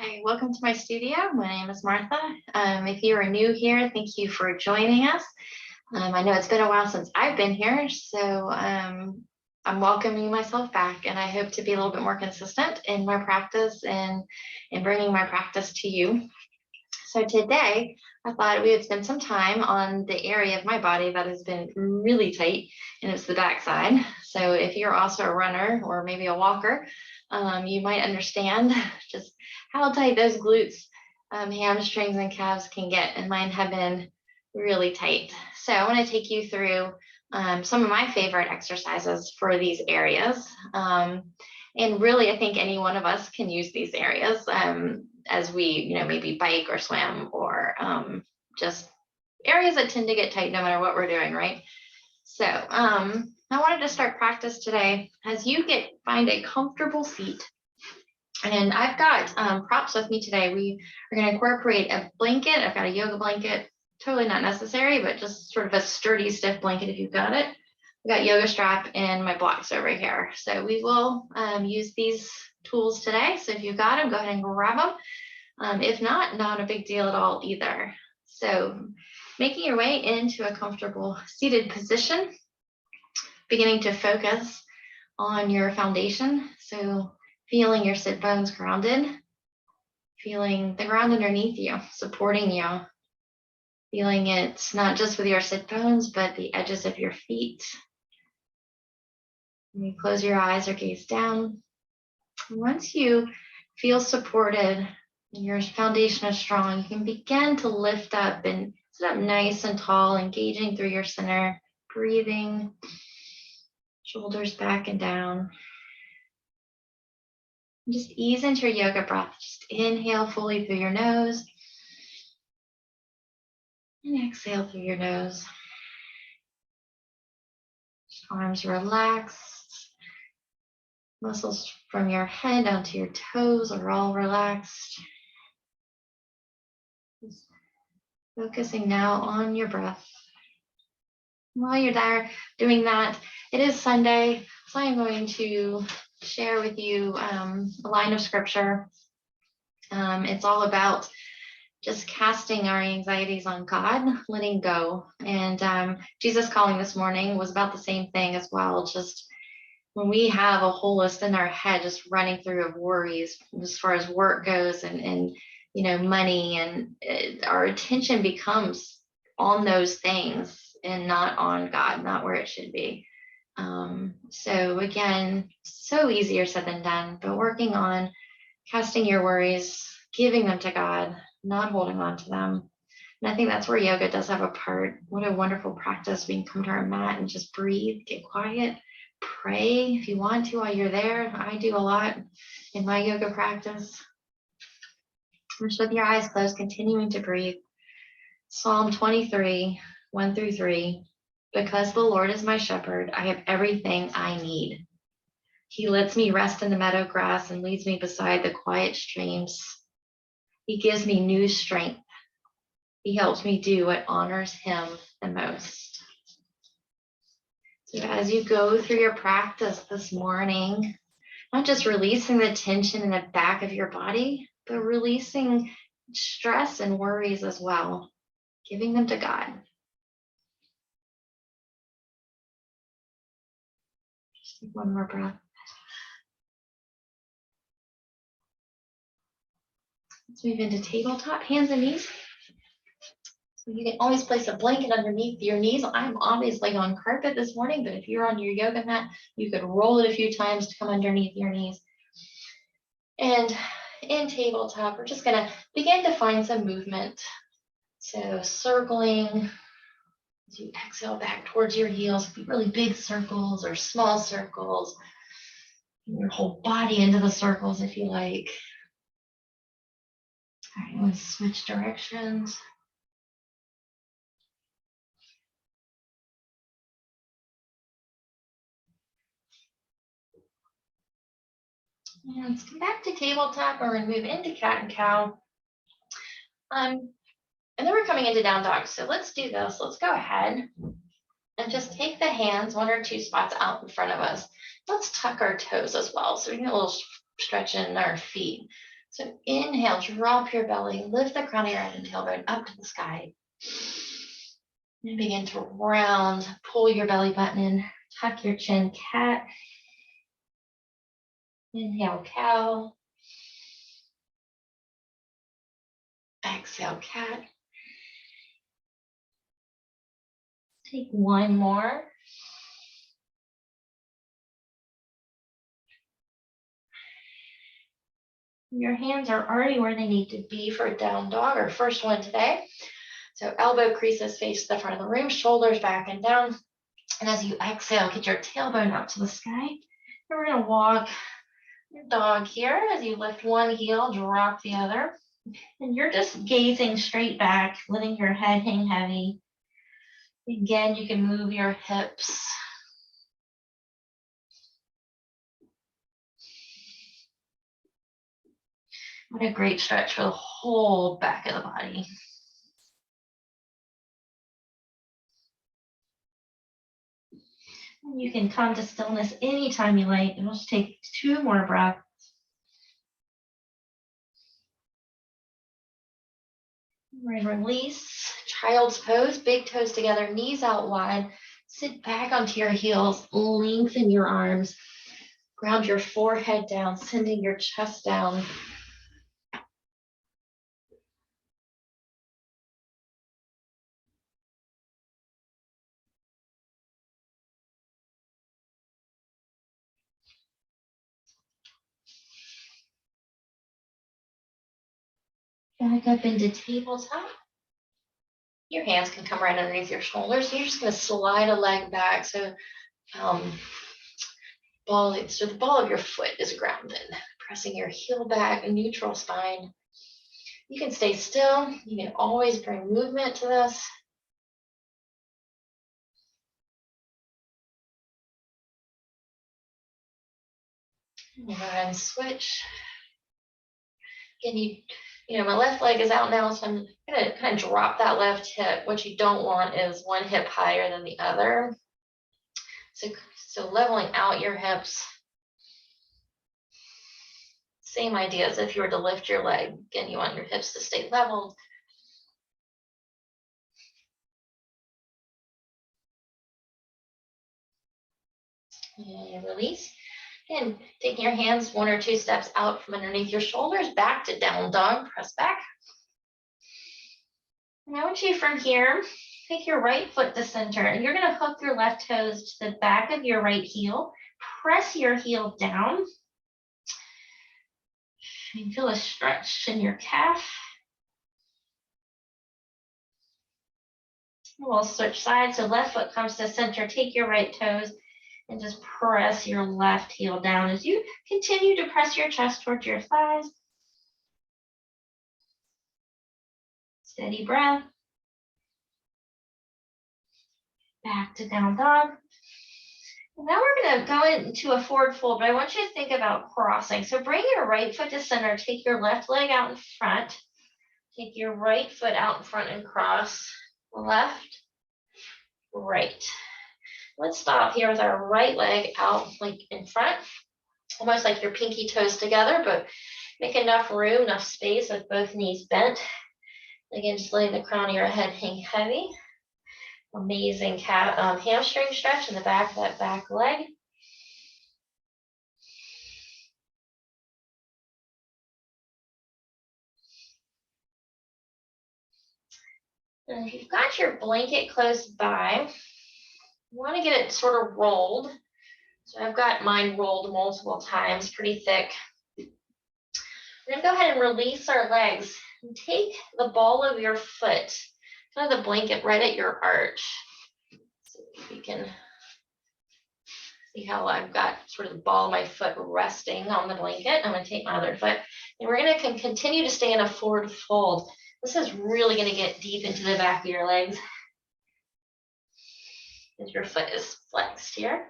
Hi, welcome to my studio. My name is Martha. If you are new here, thank you for joining us. I know it's been a while since I've been here, so I'm welcoming myself back, and I hope to be a little bit more consistent in my practice and in bringing my practice to you. So today, I thought we would spend some time on the area of my body that has been really tight, and it's the backside. So if you're also a runner or maybe a walker, you might understand just how tight those glutes, hamstrings, and calves can get, and mine have been really tight. So I want to take you through some of my favorite exercises for these areas. And really, I think any one of us can use these areas as we, maybe bike or swim or just areas that tend to get tight no matter what we're doing, right? So I wanted to start practice today as you find a comfortable seat. And I've got props with me today. We are going to incorporate a blanket. I've got a yoga blanket, totally not necessary, but just sort of a sturdy, stiff blanket if you've got it. I've got yoga strap and my blocks over here. So we will use these tools today. So if you've got them, go ahead and grab them. If not a big deal at all either. So making your way into a comfortable seated position, beginning to focus on your foundation. So feeling your sit bones grounded, feeling the ground underneath you, supporting you, feeling it not just with your sit bones, but the edges of your feet. When you close your eyes or gaze down, once you feel supported and your foundation is strong, you can begin to lift up and sit up nice and tall, engaging through your center, breathing, shoulders back and down. Just ease into your yoga breath. Just inhale fully through your nose and exhale through your nose. Arms relaxed. Muscles from your head down to your toes are all relaxed. Just focusing now on your breath. While you're there doing that, it is Sunday, so I'm going to share with you a line of scripture. It's all about just casting our anxieties on God, letting go. And Jesus Calling this morning was about the same thing as well. Just when we have a whole list in our head just running through of worries as far as work goes and money, and our attention becomes on those things and not on God, not where it should be. So again, so easier said than done, but working on casting your worries, giving them to God, not holding on to them. And I think that's where yoga does have a part. What a wonderful practice. We can come to our mat and just breathe, get quiet, pray if you want to while you're there. I do a lot in my yoga practice. Just with your eyes closed, continuing to breathe. Psalm 23, 1-3. Because the Lord is my shepherd, I have everything I need. He lets me rest in the meadow grass and leads me beside the quiet streams. He gives me new strength. He helps me do what honors him the most. So as you go through your practice this morning, not just releasing the tension in the back of your body, but releasing stress and worries as well, giving them to God. Just take one more breath. Let's move into tabletop, hands and knees. So you can always place a blanket underneath your knees. I'm obviously on carpet this morning, but if you're on your yoga mat, you could roll it a few times to come underneath your knees. And in tabletop, we're just gonna begin to find some movement. So circling, as you exhale back towards your heels, really big circles or small circles. Your whole body into the circles if you like. All right, let's switch directions. And let's come back to tabletop. We're going to move into cat and cow. And then we're coming into down dog. So let's do this. Let's go ahead and just take the hands 1 or 2 spots out in front of us. Let's tuck our toes as well. So we get a little stretch in our feet. So inhale, drop your belly, lift the crown of your head and tailbone up to the sky. And begin to round, pull your belly button in, tuck your chin, cat. Inhale, cow. Exhale, cat. Take one more. Your hands are already where they need to be for a down dog, our first one today. So elbow creases face the front of the room, shoulders back and down. And as you exhale, get your tailbone up to the sky. And we're going to walk your dog here. As you lift one heel, drop the other. And you're just gazing straight back, letting your head hang heavy. Again, you can move your hips. What a great stretch for the whole back of the body. And you can come to stillness anytime you like. And we'll just take 2 more breaths. Right, release, child's pose, big toes together, knees out wide. Sit back onto your heels, lengthen your arms, ground your forehead down, sending your chest down. Back up into tabletop. Your hands can come right underneath your shoulders. You're just going to slide a leg back so the ball of your foot is grounded. Pressing your heel back, a neutral spine. You can stay still. You can always bring movement to this. Go ahead and switch. Again, my left leg is out now, so I'm gonna kind of drop that left hip. What you don't want is one hip higher than the other. So leveling out your hips. Same idea as if you were to lift your leg. Again, you want your hips to stay leveled. And release. And taking your hands 1 or 2 steps out from underneath your shoulders, back to down dog, press back. And I want you from here, take your right foot to center, and you're gonna hook your left toes to the back of your right heel, press your heel down. You feel a stretch in your calf. We'll switch sides, so left foot comes to center, take your right toes, and just press your left heel down as you continue to press your chest towards your thighs. Steady breath. Back to down dog. And now we're going to go into a forward fold, but I want you to think about crossing. So bring your right foot to center, take your left leg out in front, take your right foot out in front and cross. Left, right. Let's stop here with our right leg out like in front, almost like your pinky toes together, but make enough room, enough space with both knees bent. Again, just letting the crown of your head hang heavy. Amazing hamstring stretch in the back of that back leg. And if you've got your blanket close by, you want to get it sort of rolled. So I've got mine rolled multiple times, pretty thick. We're going to go ahead and release our legs and take the ball of your foot, kind of the blanket right at your arch. So you can see how I've got sort of the ball of my foot resting on the blanket. I'm going to take my other foot, and we're going to continue to stay in a forward fold. This is really going to get deep into the back of your legs as your foot is flexed here.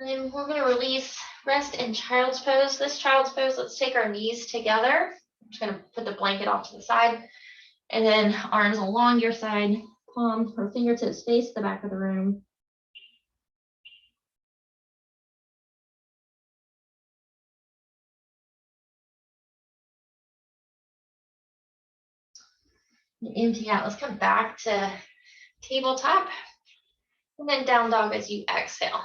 And we're going to release, rest in child's pose. This child's pose, let's take our knees together. I'm just going to put the blanket off to the side. And then arms along your side, palm or fingertips face the back of the room. And empty out. Let's come back to tabletop. And then down dog as you exhale.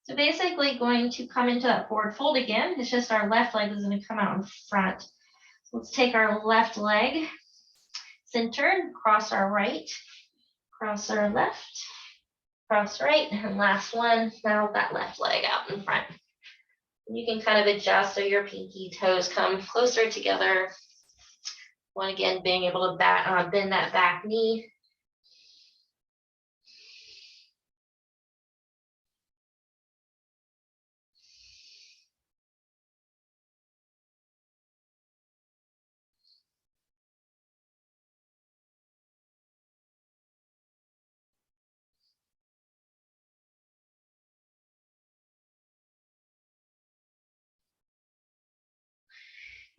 So basically going to come into that forward fold again. It's just our left leg is going to come out in front. So let's take our left leg, centered, cross our right, cross our left, cross right, and last one, now that left leg out in front. You can kind of adjust so your pinky toes come closer together. One again, being able to bend that back knee.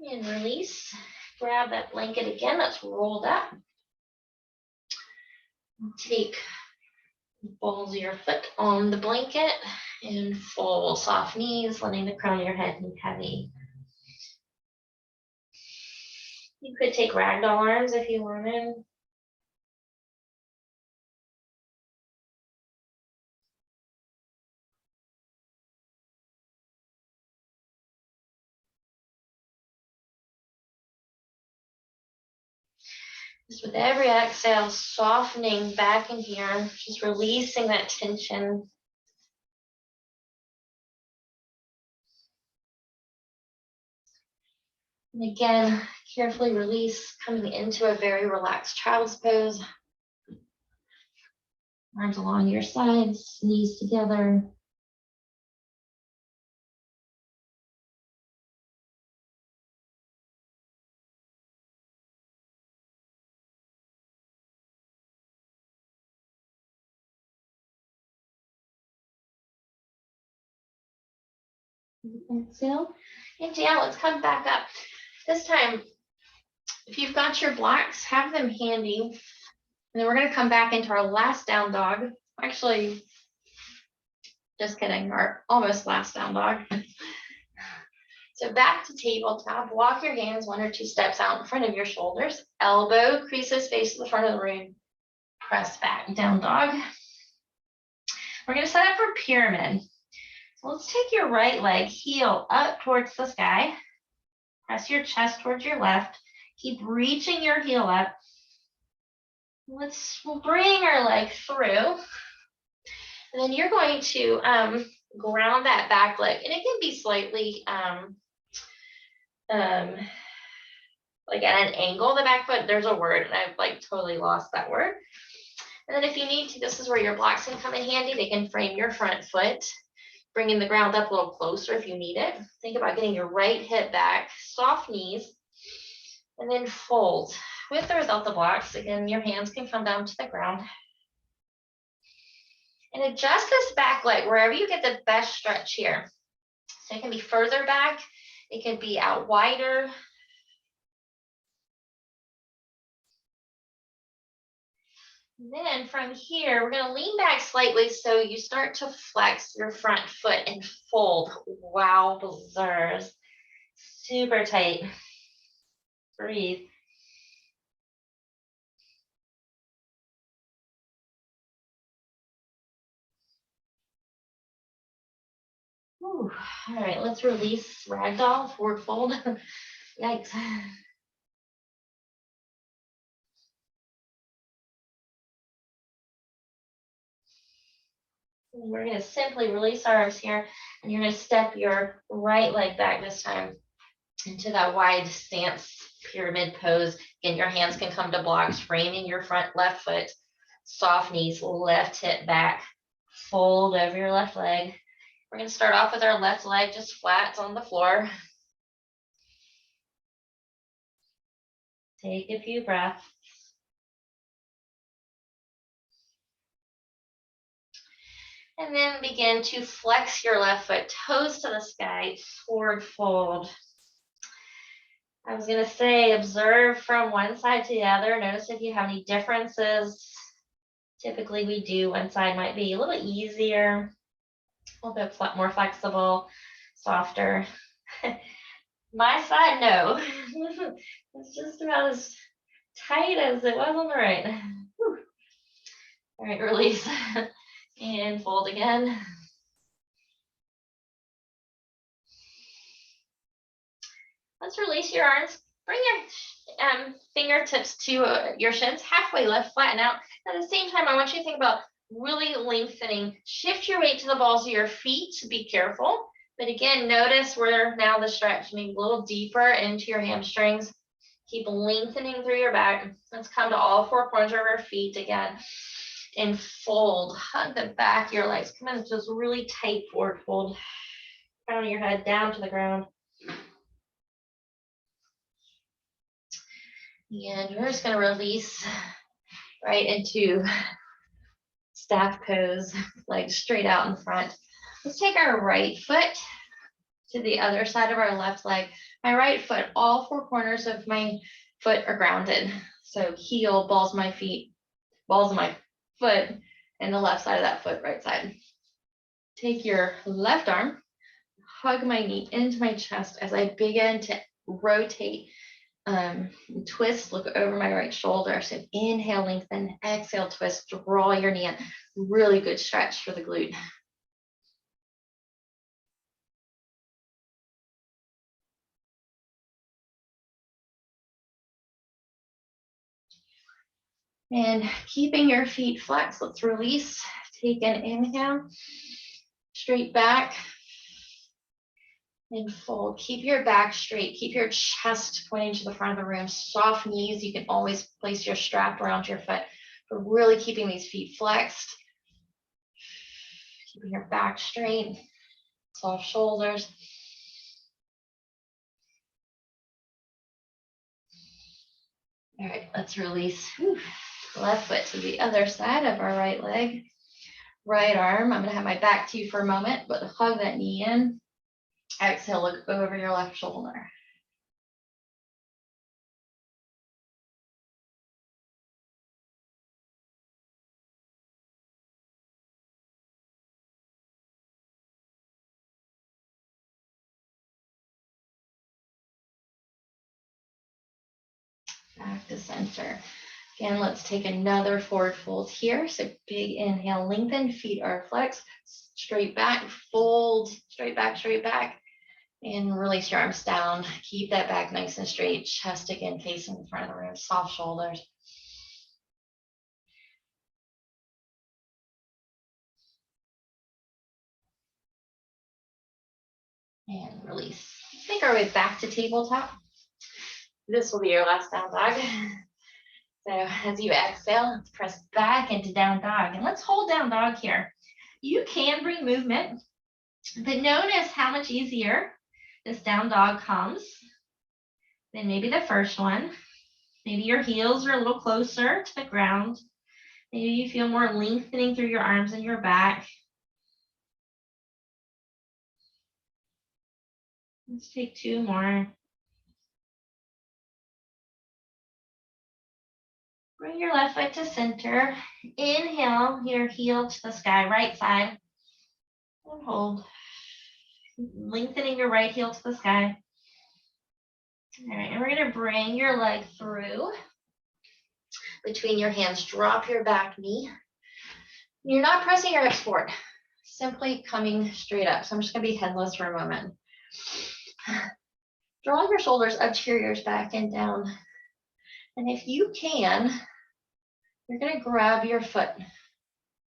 And release. Grab that blanket again that's rolled up. Take balls of your foot on the blanket and fold soft knees, letting the crown of your head be heavy. You could take ragdoll arms if you wanted. Just with every exhale, softening back in here, just releasing that tension. And again, carefully release, coming into a very relaxed child's pose. Arms along your sides, knees together. Exhale. Empty out. Let's come back up. This time, if you've got your blocks, have them handy. And then we're going to come back into our last down dog. Actually, just kidding, our almost last down dog. So back to tabletop. Walk your hands 1 or 2 steps out in front of your shoulders. Elbow creases face to the front of the room. Press back, down dog. We're going to set up for pyramid. So let's take your right leg, heel up towards the sky. Press your chest towards your left. Keep reaching your heel up. We'll bring our leg through. And then you're going to ground that back leg. And it can be slightly like at an angle, the back foot. There's a word, and I've like totally lost that word. And then if you need to, this is where your blocks can come in handy. They can frame your front foot, bringing the ground up a little closer if you need it. Think about getting your right hip back, soft knees, and then fold. With or without the blocks, again, your hands can come down to the ground. And adjust this back leg wherever you get the best stretch here. So it can be further back, it can be out wider. Then from here, we're going to lean back slightly so you start to flex your front foot and fold. Wow, berserkers. Super tight. Breathe. Ooh. All right, let's release ragdoll, forward fold. Yikes. We're going to simply release our arms here, and you're going to step your right leg back this time into that wide stance pyramid pose. Again, your hands can come to blocks, framing your front left foot, soft knees, left hip back, fold over your left leg. We're going to start off with our left leg just flat on the floor. Take a few breaths. And then begin to flex your left foot, toes to the sky, forward fold. I was going to say, observe from one side to the other. Notice if you have any differences. Typically, we do. One side might be a little easier, a little bit more flexible, softer. My side, no. It's just about as tight as it was on the right. Whew. All right, release. And fold again. Let's release your arms. Bring your fingertips to your shins, halfway lift, flatten out. At the same time, I want you to think about really lengthening. Shift your weight to the balls of your feet. Be careful. But again, notice where now the stretch, maybe a little deeper into your hamstrings. Keep lengthening through your back. Let's come to all four corners of our feet again. And fold. Hug the back of your legs. Come in, just really tight forward fold. Crown of your head down to the ground. And we're just going to release right into staff pose, legs straight out in front. Let's take our right foot to the other side of our left leg. My right foot, all four corners of my foot are grounded. So heel, balls of my feet, balls of my foot, and the left side of that foot, right side. Take your left arm, hug my knee into my chest as I begin to rotate, twist, look over my right shoulder. So inhale, lengthen, exhale, twist, draw your knee in. Really good stretch for the glute. And keeping your feet flexed, let's release. Take an inhale, straight back, and fold. Keep your back straight. Keep your chest pointing to the front of the room. Soft knees. You can always place your strap around your foot, but really keeping these feet flexed. Keeping your back straight. Soft shoulders. All right, let's release. Whew. Left foot to the other side of our right leg. Right arm. I'm going to have my back to you for a moment, but hug that knee in. Exhale, look over your left shoulder. Back to center. Again, let's take another forward fold here. So big inhale, lengthen, feet are flexed, straight back, fold, straight back, and release your arms down. Keep that back nice and straight, chest again facing the front of the room, soft shoulders. And release. Make our way back to tabletop. This will be your last down dog. So as you exhale, press back into down dog. And let's hold down dog here. You can bring movement, but notice how much easier this down dog comes than maybe the first one. Maybe your heels are a little closer to the ground. Maybe you feel more lengthening through your arms and your back. Let's take two more. Bring your left foot to center. Inhale, your heel to the sky, right side. And hold. Lengthening your right heel to the sky. All right, and we're going to bring your leg through between your hands. Drop your back knee. You're not pressing your hips forward, simply coming straight up. So I'm just going to be headless for a moment. Draw your shoulders up to your ears, back and down. And if you can, you're going to grab your foot.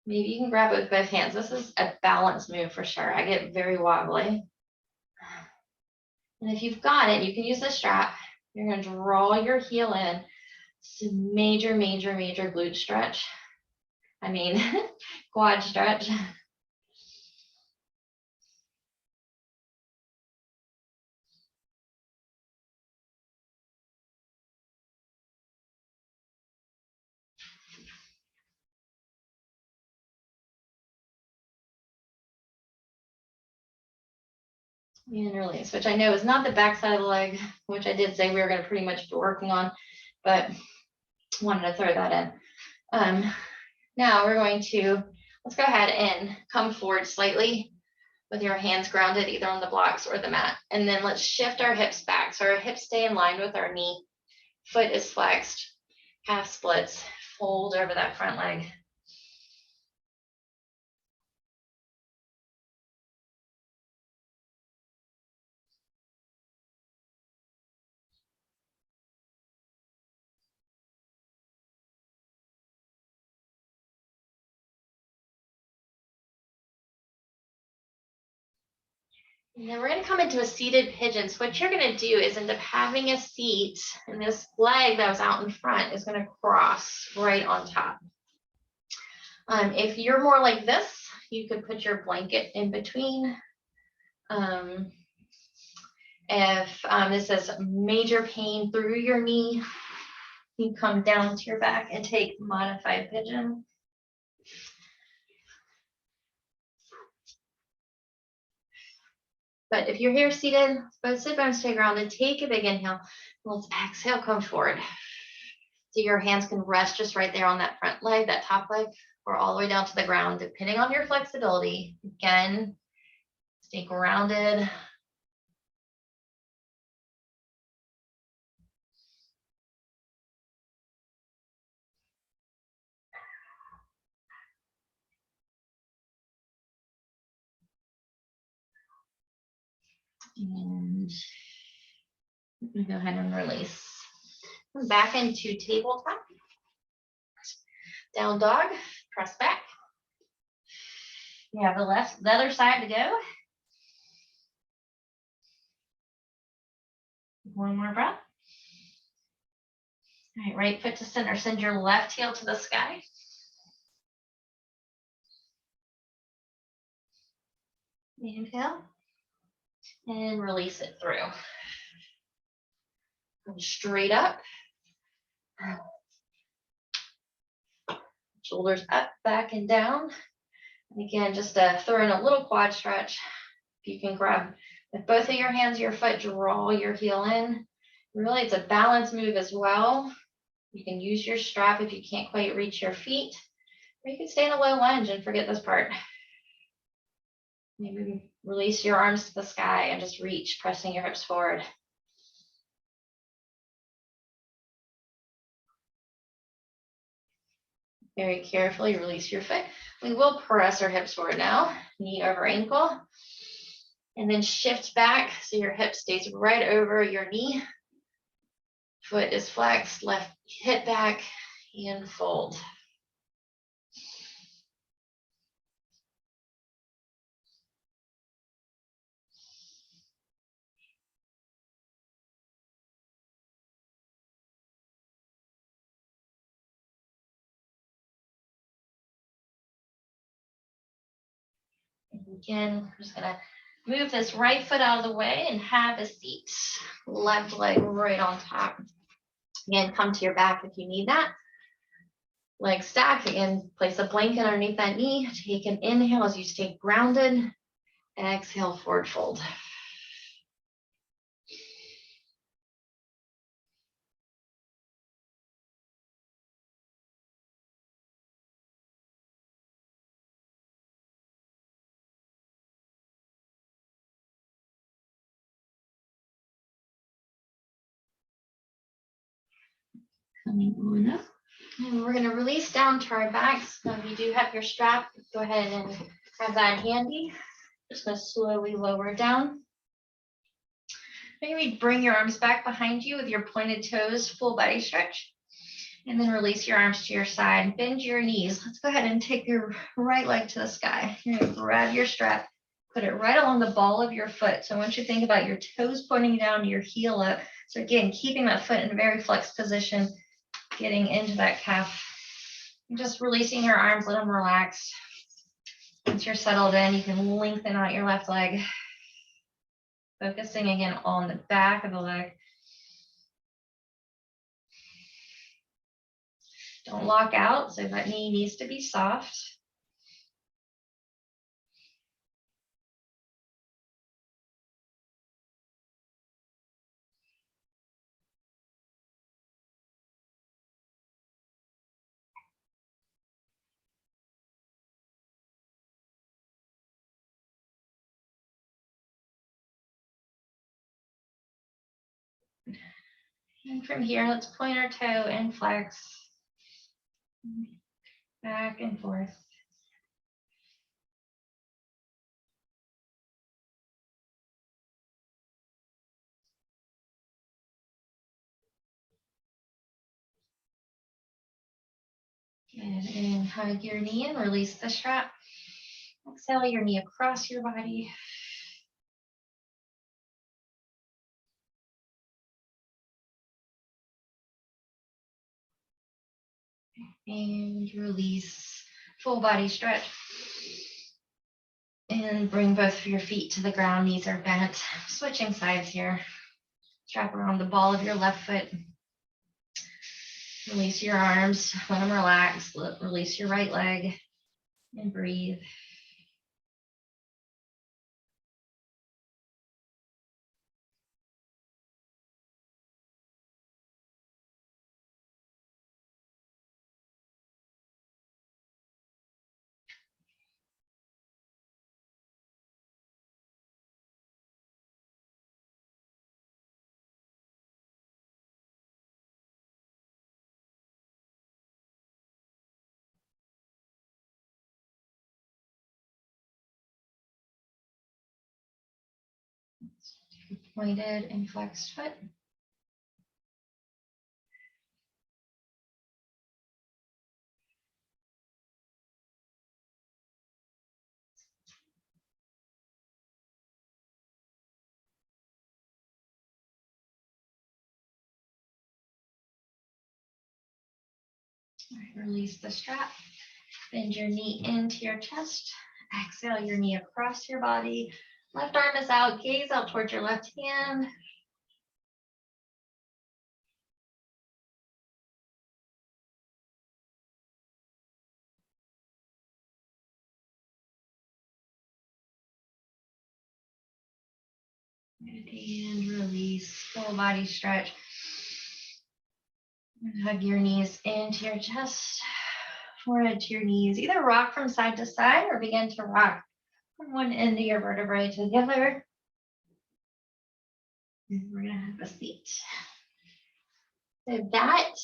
Maybe you can grab it with both hands. This is a balance move for sure. I get very wobbly. And if you've got it, you can use the strap. You're going to draw your heel in. It's a major, major, major glute stretch. I mean, quad stretch. And release, which I know is not the back side of the leg, which I did say we were going to pretty much be working on, but wanted to throw that in. Now we're going to, let's go ahead and come forward slightly with your hands grounded either on the blocks or the mat. And then let's shift our hips back. So our hips stay in line with our knee. Foot is flexed, half splits, fold over that front leg. And then we're going to come into a seated pigeon. So what you're going to do is end up having a seat, and this leg that was out in front is going to cross right on top. If you're more like this, you could put your blanket in between. If this is major pain through your knee, you come down to your back and take modified pigeon. But if you're here seated, both sit bones stay grounded, take a big inhale. Let's exhale, come forward. So your hands can rest just right there on that front leg, that top leg, or all the way down to the ground, depending on your flexibility. Again, stay grounded. And I'm going to go ahead and release. Back into tabletop. Down dog, press back. You have the other side to go. One more breath. All right, right foot to center. Send your left heel to the sky. Inhale. And release it through. Come straight up. Shoulders up, back, and down. And again, just throw in a little quad stretch. If you can grab with both of your hands, your foot, draw your heel in. Really, it's a balance move as well. You can use your strap if you can't quite reach your feet, or you can stay in a low lunge and forget this part. Maybe release your arms to the sky and just reach, pressing your hips forward. Very carefully release your foot. We will press our hips forward now, knee over ankle, and then shift back so your hip stays right over your knee. Foot is flexed, left hip back, and fold. Again, I'm just gonna move this right foot out of the way and have a seat. Left leg right on top. Again, come to your back if you need that. Leg stacked. Again, place a blanket underneath that knee. Take an inhale as you stay grounded. Exhale, forward fold. Coming on up. And we're going to release down to our backs. So if you do have your strap, go ahead and have that handy. Just going to slowly lower down. Maybe bring your arms back behind you with your pointed toes, full body stretch. And then release your arms to your side. Bend your knees. Let's go ahead and take your right leg to the sky. You're going to grab your strap, put it right along the ball of your foot. So I want you to think about your toes pointing down, your heel up. So again, keeping that foot in a very flexed position, getting into that calf. And just releasing your arms, let them relax. Once you're settled in, you can lengthen out your left leg. Focusing again on the back of the leg. Don't lock out, so that knee needs to be soft. And from here, let's point our toe and flex. Back and forth. Good, and hug your knee and release the strap. Exhale your knee across your body. And release, full body stretch. And bring both of your feet to the ground, knees are bent. Switching sides here. Strap around the ball of your left foot. Release your arms, let them relax. Release your right leg and breathe. Pointed and flexed foot. All right, release the strap. Bend your knee into your chest. Exhale your knee across your body. Left arm is out. Gaze out towards your left hand. And release, full body stretch. And hug your knees into your chest, forehead to your knees. Either rock from side to side or begin to rock from one end of your vertebrae to the other. And we're gonna have a seat. So that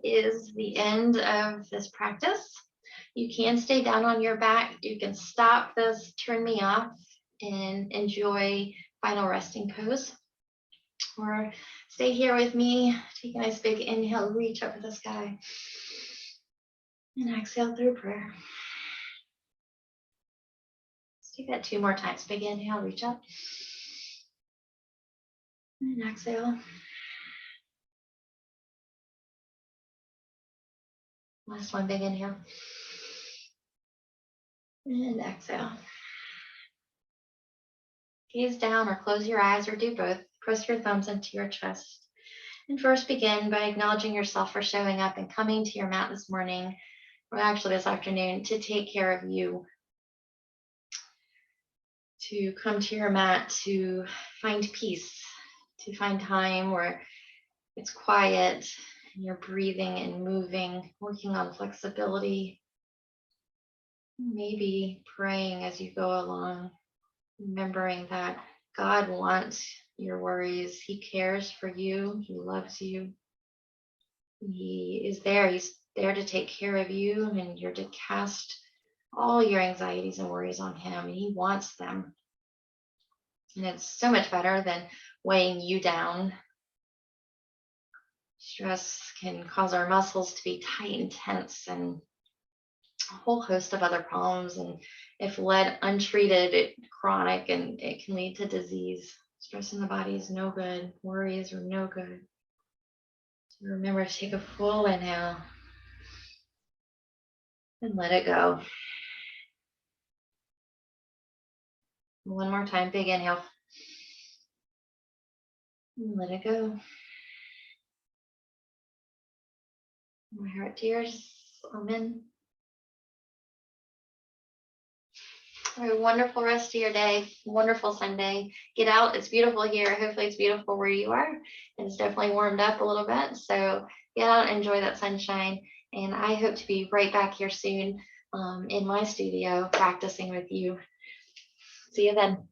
is the end of this practice. You can stay down on your back. You can stop this, turn me off, and enjoy final resting pose. Or stay here with me. Take a nice big inhale, reach up to the sky. And exhale through prayer. Let's take that 2 more times. Big inhale, reach up. And exhale. Last one, big inhale. And exhale. Gaze down or close your eyes or do both. Press your thumbs into your chest. And first begin by acknowledging yourself for showing up and coming to your mat this morning, or actually this afternoon, to take care of you. To come to your mat to find peace, to find time where it's quiet and you're breathing and moving, working on flexibility, maybe praying as you go along, remembering that God wants your worries. He cares for you. He loves you. He is there. He's there to take care of you, and you're to cast all your anxieties and worries on him, and he wants them. And it's so much better than weighing you down. Stress can cause our muscles to be tight and tense and a whole host of other problems. And if led untreated, it's chronic and it can lead to disease. Stress in the body is no good. Worries are no good. So remember to take a full inhale and let it go. One more time, big inhale. And let it go. My heart tears. Amen. Have a wonderful rest of your day. Wonderful Sunday. Get out. It's beautiful here. Hopefully it's beautiful where you are. And it's definitely warmed up a little bit. So get out and enjoy that sunshine. And I hope to be right back here soon in my studio practicing with you. See you then.